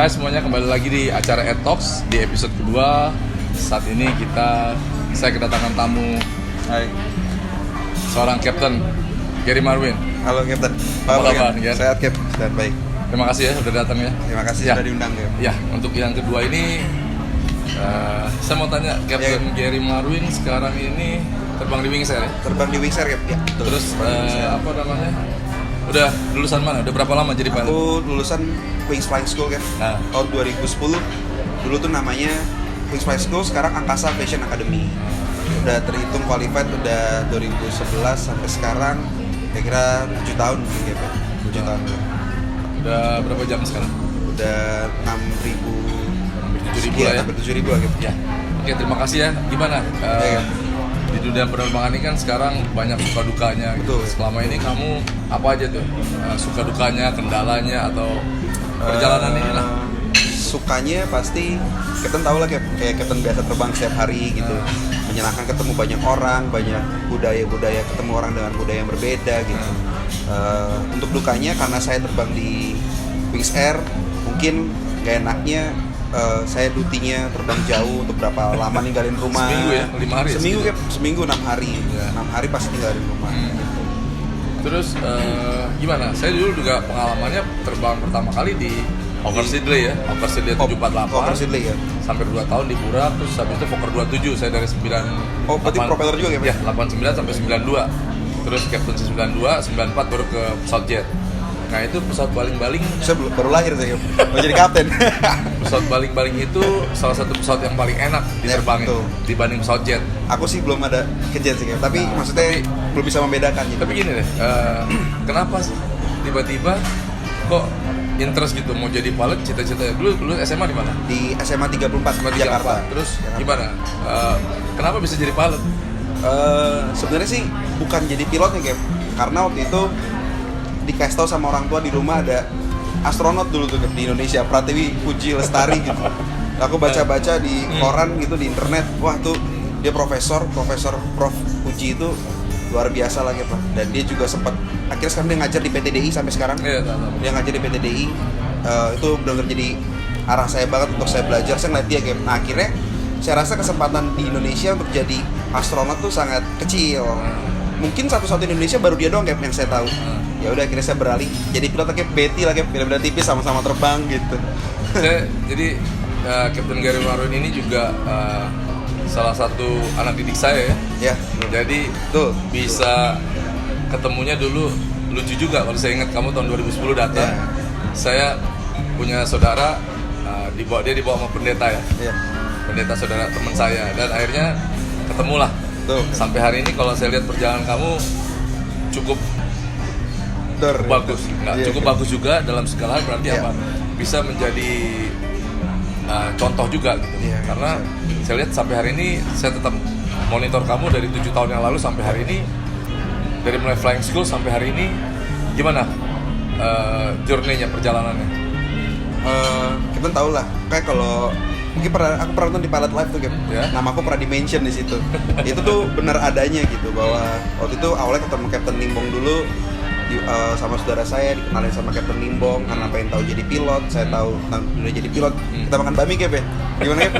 Hai semuanya, kembali lagi di acara Talks di episode kedua. Saat ini saya kedatangan tamu. Hai. Seorang Kapten Gary Marwin. Halo Kapten. Apa kabar? Sehat Kap, sehat baik. Terima kasih ya sudah datang ya. Terima kasih Ya. sudah diundang Kap. Ya, untuk yang kedua ini saya mau tanya, Kapten Gary Marwin sekarang ini terbang di Wings Air ya? Terbang di Wings Air Kap. Ya, betul. Terus apa namanya? Udah lulusan mana? Udah berapa lama jadi pilot? Aku lulusan Wings Flying School kan. Nah. Tahun 2010. Dulu tuh namanya Wings Flying School, sekarang Angkasa Fashion Academy. Udah terhitung qualified udah 2011 sampai sekarang kira-kira 7 tahun mungkin ya, Pak. 7 tahun. Udah berapa jam sekarang? Udah 6.000 7.000 lah ya. Hampir 7.000 lah gitu. Ya. Oke, terima kasih ya. Gimana? Ya. Di dunia penerbangan ini kan sekarang banyak suka dukanya gitu. Betul. Selama ini kamu apa aja tuh? Suka dukanya, kendalanya atau perjalanan ini lah? Sukanya pasti Kapten tahu lah kayak Kapten biasa terbang setiap hari gitu. Menyenangkan ketemu banyak orang, banyak budaya-budaya, ketemu orang dengan budaya yang berbeda gitu. Untuk dukanya karena saya terbang di Wings Air, mungkin gak enaknya saya dutinya terbang jauh untuk berapa lama ninggalin rumah. Seminggu ya? 5 hari? Seminggu segitu? Kap, seminggu 6 hari. Ya. 6 hari pasti ninggalin rumah gitu. Terus gimana? Saya dulu juga pengalamannya terbang pertama kali di Hawker Siddeley ya. Hawker Siddeley 748. Hawker Siddeley ya. Sampai 2 tahun di Burak, terus habis itu Fokker 27 saya dari 9. Oh, berarti propeller juga ya, Pak? Ya, 89 sampai 92. Terus Captain 92, 94 baru ke pesawat jet. Nah, itu pesawat baling-baling. Saya baru lahir saya mau jadi kapten. Pesawat baling-baling itu salah satu pesawat yang paling enak diterbangin betul. dibanding pesawat jet. Aku sih belum ada kejadian sih, tapi Nah, maksudnya belum bisa membedakan gitu. Tapi gini deh, kenapa sih tiba-tiba kok interest gitu mau jadi pilot, cita-cita dulu SMA di mana? Di SMA 34 SMA di Jakarta. Terus Jakarta. gimana? Kenapa bisa jadi pilot? Sebenarnya sih bukan jadi pilotnya Cap, karena waktu itu dikasih tahu sama orang tua di rumah ada astronot dulu tuh Cap, di Indonesia, Pratiwi Puji Lestari gitu. Aku baca-baca di koran gitu di internet, wah tuh dia Prof Puji itu luar biasa lah Cap. Dan dia juga sempat akhirnya sekarang dia ngajar di PTDI sampai sekarang. Iya, tahu. Dia ngajar di PTDI. Itu benar-benar jadi arah saya banget untuk saya belajar. Saya ngeliat dia Cap. Nah akhirnya saya rasa kesempatan di Indonesia untuk jadi astronot tuh sangat kecil. Mungkin satu-satu di Indonesia baru dia doang Cap yang saya tahu. Ya udah akhirnya saya beralih jadi pilot Cap, Betty lah Cap, benar-benar tipis sama-sama terbang gitu. Jadi Kapten Gary Marwin ini juga salah satu anak didik saya ya. Ya. Jadi Tuh. bisa ketemunya dulu lucu juga kalau saya ingat kamu tahun 2010 datang. Ya. Saya punya saudara dia dibawa sama pendeta ya. Iya. Pendeta saudara teman saya dan akhirnya ketemulah. Tuh. Sampai hari ini kalau saya lihat perjalanan kamu cukup bagus, Iya, cukup iya. bagus juga dalam segala hal, berarti Iya. apa? Bisa menjadi contoh juga gitu. Iya, Karena saya lihat sampai hari ini saya tetap monitor kamu dari 7 tahun yang lalu sampai hari ini, dari mulai flying school sampai hari ini, gimana journey-nya, perjalanannya? Kita tahu lah, kayak kalau mungkin aku pernah nonton di Pilot Live tuh Cap. Ya. Nama aku pernah di-mention di situ. Itu tuh benar adanya gitu, bahwa waktu itu awalnya ketemu Kapten Nimbong dulu sama saudara saya, dikenalin sama Kapten Nimbong karena pengen tahu jadi pilot. Saya tahu udah jadi pilot. Kita makan bakmi Cap ya. Gimana Cap?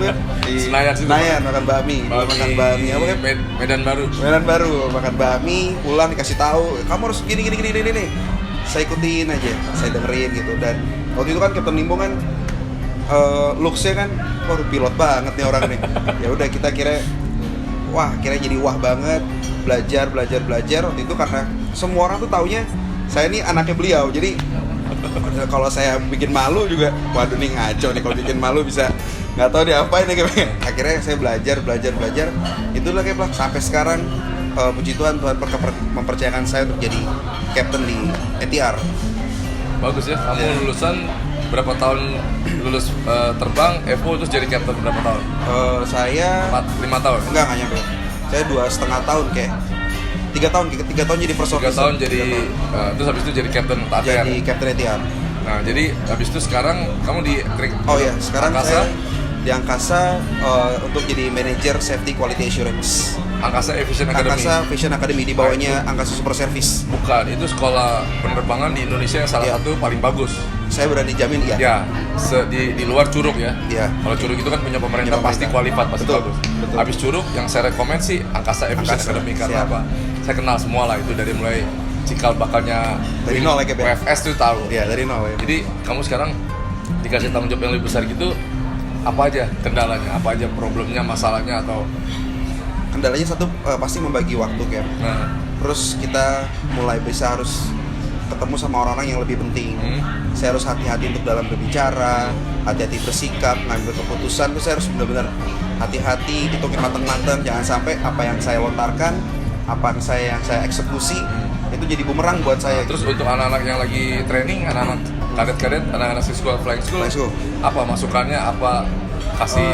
Di Senayan makan bakmi. Makan bakmi apa Cap? Medan Baru. Medan Baru, makan bakmi, pulang dikasih tahu, kamu harus gini. Saya ikutin aja, saya dengerin gitu. Dan waktu itu kan Kapten Nimbong kan looks-nya kan, waduh pilot banget nih orang nih. Ya udah kita kira jadi wah banget, belajar. Waktu itu karena semua orang tuh taunya saya nih anaknya beliau. Jadi kalau saya bikin malu juga, waduh nih ngaco nih kalau bikin malu bisa nggak tahu diapain nih kayak. Akhirnya saya belajar. Itulah kayak sampai sekarang puji Tuhan mempercayakan saya untuk jadi captain di ATR. Bagus ya, kamu lulusan berapa tahun lulus terbang Evo terus jadi captain berapa tahun? Saya 5 tahun. nggak nyampe. Saya 2,5 tahun kayak 3 tahun jadi first 3 officer. tahun jadi terus habis itu jadi captain ATR. Jadi captain ATR. Nah, jadi habis itu sekarang kamu di Oh ya, sekarang Angkasa. saya di Angkasa untuk jadi manager safety quality assurance. Angkasa Aviation Academy. Angkasa Aviation Academy di bawahnya Angkasa Super Service. Bukan, itu sekolah penerbangan di Indonesia yang salah satu paling bagus. Saya berani jamin iya. Ya, di luar Curug ya. Iya. Kalau Curug itu kan punya pemerintah, pasti kualifikasi, pasti Betul, bagus. betul. Habis Curug yang saya rekomend sih Angkasa Aviation Angkasa, Academy karena siap. apa? Saya kenal semua lah itu dari mulai cikal bakalnya Dari nol ya, Cap, ya? WFS tuh tahu. Iya, dari nol ya. Jadi kamu sekarang dikasih tanggung jawab yang lebih besar gitu, apa aja kendalanya, apa aja problemnya, masalahnya atau Kendalanya satu pasti membagi waktu, Cap. nah, Terus kita mulai bisa harus ketemu sama orang-orang yang lebih penting. Saya harus hati-hati untuk dalam berbicara, hati-hati bersikap, ngambil keputusan. Terus saya harus benar-benar hati-hati, hitungin matang-matang. Jangan sampai apa yang saya lontarkan, apa yang saya eksekusi itu jadi bumerang buat saya. terus untuk anak-anak yang lagi training, anak-anak kadet-kadet, anak-anak siswa flying school, apa masukannya, apa kasih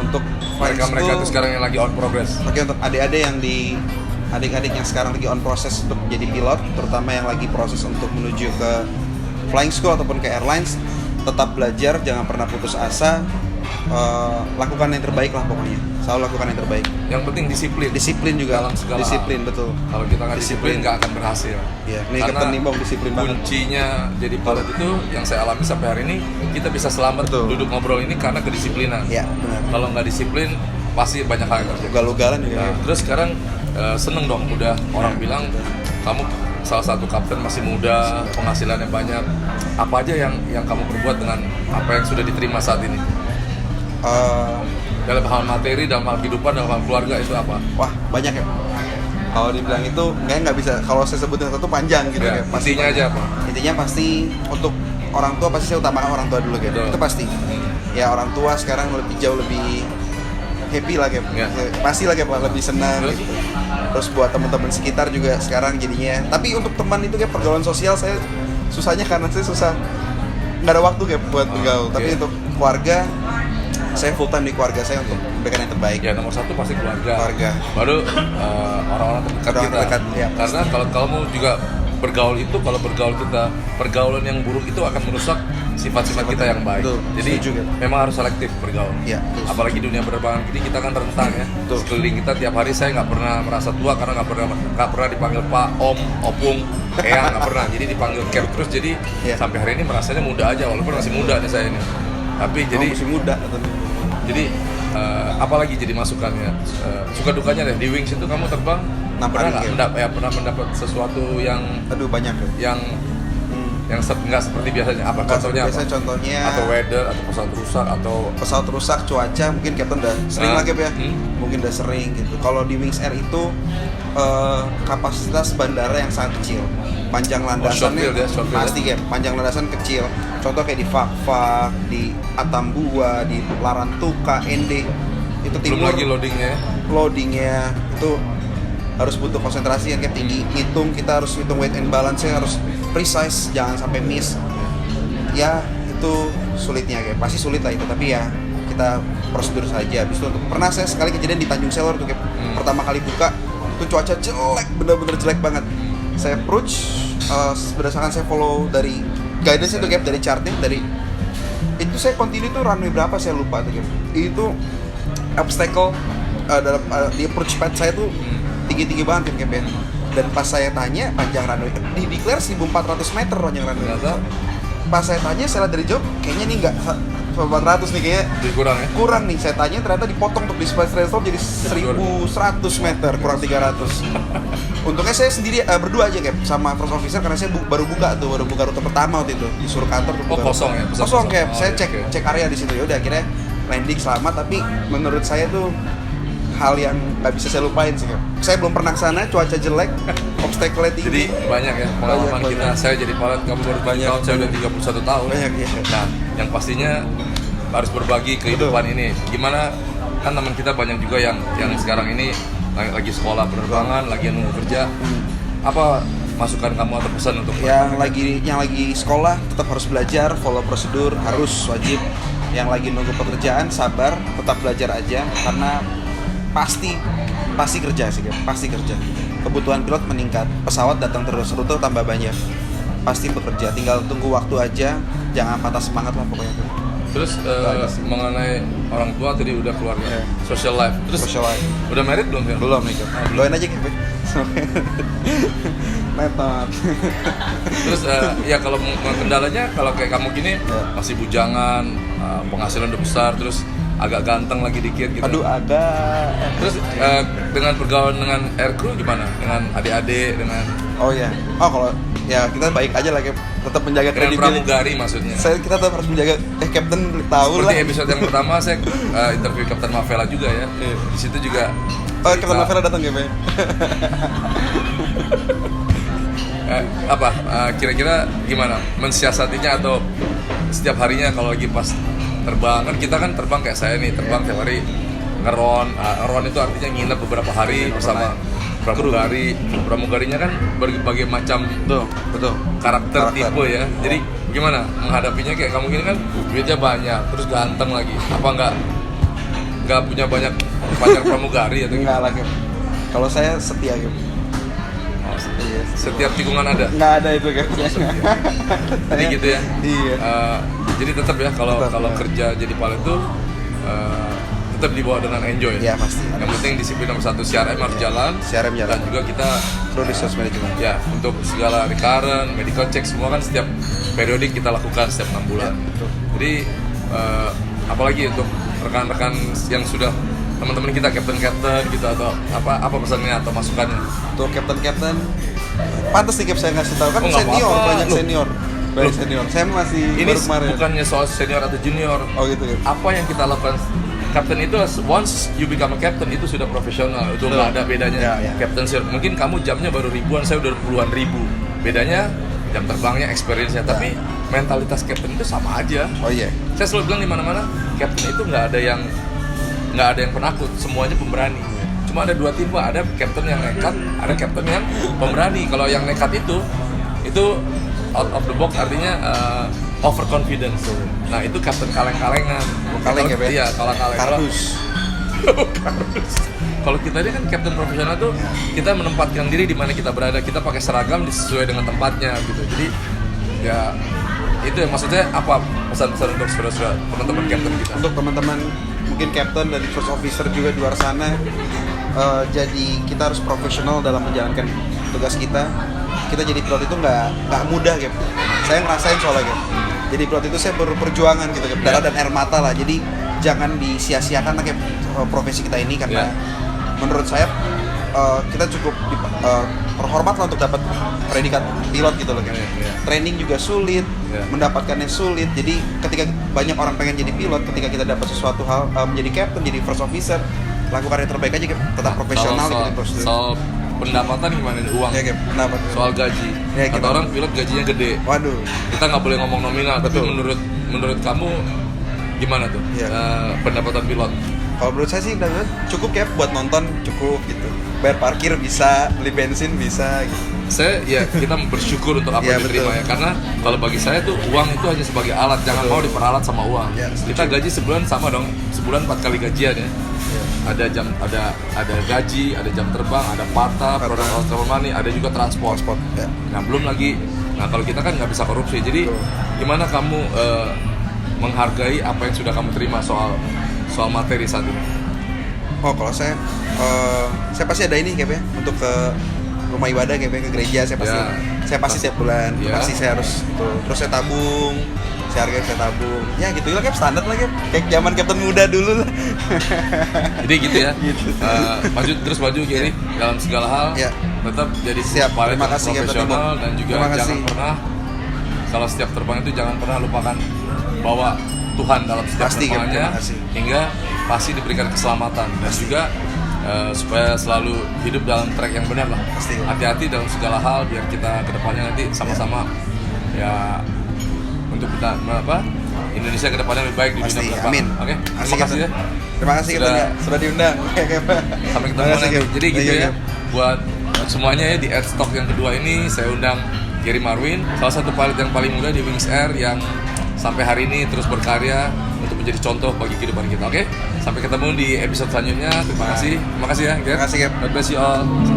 untuk flying mereka school, itu sekarang yang lagi on progress. Oke, untuk adik-adik yang sekarang lagi on proses untuk jadi pilot, terutama yang lagi proses untuk menuju ke flying school ataupun ke airlines, tetap belajar, jangan pernah putus asa, lakukan yang terbaik lah pokoknya. Selalu lakukan yang terbaik. Yang penting disiplin. Disiplin juga, dalam segala disiplin hal. betul. Kalau kita nggak disiplin nggak akan berhasil. Iya, ini Karena Kapten Nimbong disiplin banget. kuncinya jadi pilot itu yang saya alami sampai hari ini, kita bisa selamat Betul. duduk ngobrol ini karena kedisiplinan. Iya, benar. Kalau nggak disiplin pasti banyak hal yang terjadi. Ugal-ugalan juga. Nah, terus sekarang seneng dong udah orang bilang kamu salah satu kapten masih muda, penghasilannya banyak. Apa aja yang kamu perbuat dengan apa yang sudah diterima saat ini? Dalam hal materi, dalam hal kehidupan, dalam hal keluarga itu apa? Wah, banyak ya. Kalau dibilang itu nggak bisa. Kalau saya sebutin satu panjang gitu Ya, ya. Pasti intinya aja apa? Intinya pasti untuk orang tua pasti saya utamakan orang tua dulu, Cap. Betul. Itu pasti. Ya orang tua sekarang jauh lebih happy lah, Cap. Ya. Pasti lah, Cap, lebih senang. Terus? Gitu. Terus buat teman-teman sekitar juga sekarang jadinya. Tapi untuk teman itu, Cap, pergaulan sosial saya susahnya karena saya susah nggak ada waktu, Cap, buat bergaul. Tapi untuk keluarga, saya full time di keluarga saya untuk memberikan yang terbaik. Ya nomor satu pasti keluarga. Keluarga. Baru orang-orang terdekat Orang kita. terdekat, ya, Karena kalau kamu juga bergaul itu, kalau bergaul kita pergaulan yang buruk itu akan merusak sifat-sifat kita yang baik. Betul, Jadi setuju, Cap. memang harus selektif bergaul. Iya, betul. Apalagi dunia penerbangan ini kita kan rentan ya. Betul. Sekeliling kita tiap hari saya nggak pernah merasa tua karena nggak pernah dipanggil Pak, Om, Opung, Eyang, nggak pernah. Jadi dipanggil Cap terus. Jadi Iya. sampai hari ini merasanya muda aja walaupun masih muda nih saya ini. Tapi jadi masih muda atau jadi apalagi jadi masukannya, suka dukanya deh di Wings itu kamu terbang pernah nggak pernah mendapat sesuatu yang aduh banyak ya. yang nggak seperti biasanya, apa contohnya apa? Biasanya contohnya Atau weather atau pesawat rusak atau pesawat rusak, cuaca, mungkin Captain udah sering lah, Cap, ya. Mungkin udah sering gitu. Kalau di Wings Air itu kapasitas bandara yang sangat kecil, panjang landasannya short field pasti, Cap, panjang landasan kecil. Contoh kayak di Fakfak, di Atambua, di Larantuka, Ende, itu belum timur. lagi Loadingnya itu harus butuh konsentrasi yang kayak tinggi, ngitung, kita harus hitung weight and balance nya harus precise, jangan sampai miss. Ya itu sulitnya, kayak pasti sulit lah itu, tapi ya kita prosedur saja. Habis itu pernah saya sekali kejadian di Tanjung Selor tuh, kayak pertama kali buka itu cuaca jelek, bener-bener jelek banget. Saya approach berdasarkan saya follow dari guidance itu, kayak dari chartnya, dari itu saya continue tuh runway berapa saya lupa tuh, kayak itu obstacle dalam di approach pad saya tuh tinggi-tinggi banget, Cap, ya. Dan pas saya tanya panjang runway di declare 1400 meter panjang runway. ternyata Pas saya tanya, saya lihat dari job, kayaknya nih nggak 400 nih, kayaknya kurang ya. kurang nih. Saya tanya ternyata dipotong untuk display threshold jadi 1100 meter, kurang 300. Untungnya saya sendiri berdua aja, Cap, sama first officer, karena saya baru buka rute pertama waktu itu, disuruh kantor tuh. Kosong ya, pesawat kosong, kosong. Cap. Oh, Saya iya, cek area di situ, ya udah akhirnya landing selamat. Tapi menurut saya tuh hal yang nggak bisa saya lupain sih, Cap. Saya belum pernah kesana, cuaca jelek, obstacle tinggi. Jadi banyak ya pengalaman Banyak. kita. Saya jadi pilot, kamu baru 7 tahun, saya udah 31 tahun. Banyak, ya. Nah, yang pastinya harus berbagi kehidupan ini. Gimana, kan teman kita banyak juga yang sekarang ini lagi sekolah penerbangan, lagi nunggu kerja. Apa masukan kamu atau pesan untuk yang lagi sekolah tetap harus belajar, follow prosedur, harus wajib. Yang lagi nunggu pekerjaan, sabar, tetap belajar aja, karena pasti kerja sih, Cap. Pasti kerja. Kebutuhan pilot meningkat, pesawat datang terus, rute tambah banyak, pasti bekerja. Tinggal tunggu waktu aja, jangan patah semangat lah pokoknya. Terus mengenai orang tua, tadi udah keluarga, Iya. social life. Terus Social life. udah married belum ya? Belum nih Cap. Doain aja Cap. Metot. Terus ya kalau kendalanya kalau kayak kamu gini Ya. masih bujangan, penghasilan udah besar, terus agak ganteng lagi dikit gitu. Aduh ada. Terus dengan pergaulan dengan aircrew gimana? Dengan adik-adik, dengan Oh ya. Oh kalau ya kita baik aja lah Cap. Tetap menjaga dengan kredibilitas. pramugari maksudnya. Kita tetap harus menjaga Captain tahu lah. Seperti episode yang pertama saya interview Kapten Mavela juga ya. Iya. Di situ juga Oh, Captain Mavela datang Cap ya. kira-kira gimana mensiasatinya atau setiap harinya kalau lagi pas terbang kan kita kan terbang kayak saya nih terbang tiap hari ngeron itu artinya nginep beberapa hari bersama pramugarinya kan berbagai macam Betul. karakter tipe ya. Jadi gimana menghadapinya kayak kamu gini kan duitnya banyak terus ganteng lagi apa nggak punya banyak pacar pramugari atau Enggak lah Cap. Kalau saya setia Cap. Iya. setiap tikungan ada. Nggak ada itu Cap. Jadi gitu ya. Iya. Jadi tetap ya kalau Tetap, ya. kerja jadi pilot tuh tetap dibawa dengan enjoy. Iya pasti. Yang penting disiplin nomor satu, CRM harus jalan. CRM jalan. Dan juga kita Crew Resource Management. ya untuk segala recurrent, medical check semua kan setiap periodik kita lakukan setiap 6 bulan. Ya, betul. Jadi apalagi untuk rekan-rekan yang sudah teman-teman kita captain gitu atau apa pesannya atau masukannya? Untuk Captain pantas nih Cap saya ngasih tahu kan Oh, nggak senior apa-apa. banyak Loh. senior. Banyak senior. Saya masih Ini baru kemarin. bukannya soal senior atau junior. Oh gitu Cap. Apa yang kita lakukan captain itu once you become a captain itu sudah profesional, itu Betul. nggak ada bedanya. Ya, ya. Captain sir, mungkin kamu jamnya baru ribuan, saya udah puluhan ribu. Bedanya jam terbangnya, experience-nya, tapi mentalitas captain itu sama aja. Oh iya. Saya selalu bilang di mana-mana, captain itu nggak ada yang penakut, semuanya pemberani. Cuma ada dua tipe, ada captain yang nekat, ada captain yang pemberani. Kalau yang nekat itu out of the box artinya overconfidence. Nah itu captain kaleng-kalengan. Kaleng ya, Pak? Iya, kaleng-kaleng. Kardus. Kalau kita ini kan captain profesional tuh kita menempatkan diri di mana kita berada, kita pakai seragam sesuai dengan tempatnya gitu. Jadi ya itu ya maksudnya apa pesan-pesan untuk saudara-saudara teman-teman captain kita. Untuk teman-teman mungkin captain dan first officer juga di luar sana, jadi kita harus profesional dalam menjalankan tugas kita. Kita jadi pilot itu nggak mudah Cap. Saya ngerasain soalnya Cap. Jadi pilot itu saya berperjuangan gitu Cap, darah dan air mata lah. Jadi jangan disia-siakan lah Cap profesi kita ini karena menurut saya kita cukup terhormat lah untuk dapat predikat pilot gitu loh Cap. Training juga sulit, mendapatkannya sulit. Jadi ketika banyak orang pengen jadi pilot, ketika kita dapat sesuatu hal menjadi captain, jadi first officer, lakukan yang terbaik aja Cap. Tetap profesional ikutin prosedur. Soal pendapatan gimana nih uang? Ya Cap, pendapat. Soal gaji. Ya, Kata gimana? orang pilot gajinya gede. Waduh. Kita nggak boleh ngomong nominal, tapi Betul. menurut kamu gimana tuh Iya. pendapatan pilot? Kalau menurut saya sih cukup Cap buat nonton cukup gitu. Bayar parkir bisa, beli bensin bisa gitu. Kita bersyukur untuk apa Iya, yang diterima betul. ya, karena kalau bagi saya tuh uang itu hanya sebagai alat, jangan Betul. mau diperalat sama uang. Iya, setuju. Kita gaji sebulan sama dong, sebulan 4 kali gajian ya. Iya. Ada gaji, ada jam terbang, ada PATA, produk travel money, ada juga transport. Ya. Nah belum lagi, kalau kita kan nggak bisa korupsi. Jadi Betul. gimana kamu menghargai apa yang sudah kamu terima soal materi saat ini? Oh kalau saya pasti ada ini Cap ya untuk ke rumah ibadah Cap ya, ke gereja saya pasti Ya. saya pasti setiap bulan Ya. pasti saya harus tuh. Terus saya tabung, saya hargai saya tabung. Ya gitu lah Cap, standar lah Cap. Kayak zaman Captain muda dulu lah. Jadi gitu ya. Gitu. Maju kiri dalam segala hal. Ya. Tetap jadi Siap. pilot Terima yang kasih, Captain profesional Timo. dan juga Terima jangan kasih. pernah kalau setiap terbang itu jangan pernah lupakan bawa Tuhan dalam setiap Pasti, Cap. terbangannya Terima kasih. hingga pasti diberikan keselamatan dan juga supaya selalu hidup dalam track yang benar lah. Pasti. Hati-hati dalam segala hal biar kita kedepannya nanti sama-sama ya untuk kita Indonesia kedepannya lebih baik di Pasti, dunia penerbangan. amin. Oke, Terima terima kasih ya. Terima kasih Captain ya. Sudah diundang. Sampai ketemu Terima kasih, nanti. Cap. Jadi gitu Thank you, ya. Cap. Buat semuanya ya di Airstock yang kedua ini saya undang Gary Marwin, salah satu pilot yang paling muda di Wings Air yang sampai hari ini terus berkarya untuk menjadi contoh bagi kehidupan kita. Oke? Sampai ketemu di episode selanjutnya. Terima kasih. Terima kasih ya, Gary. Terima kasih, Cap. God bless you all.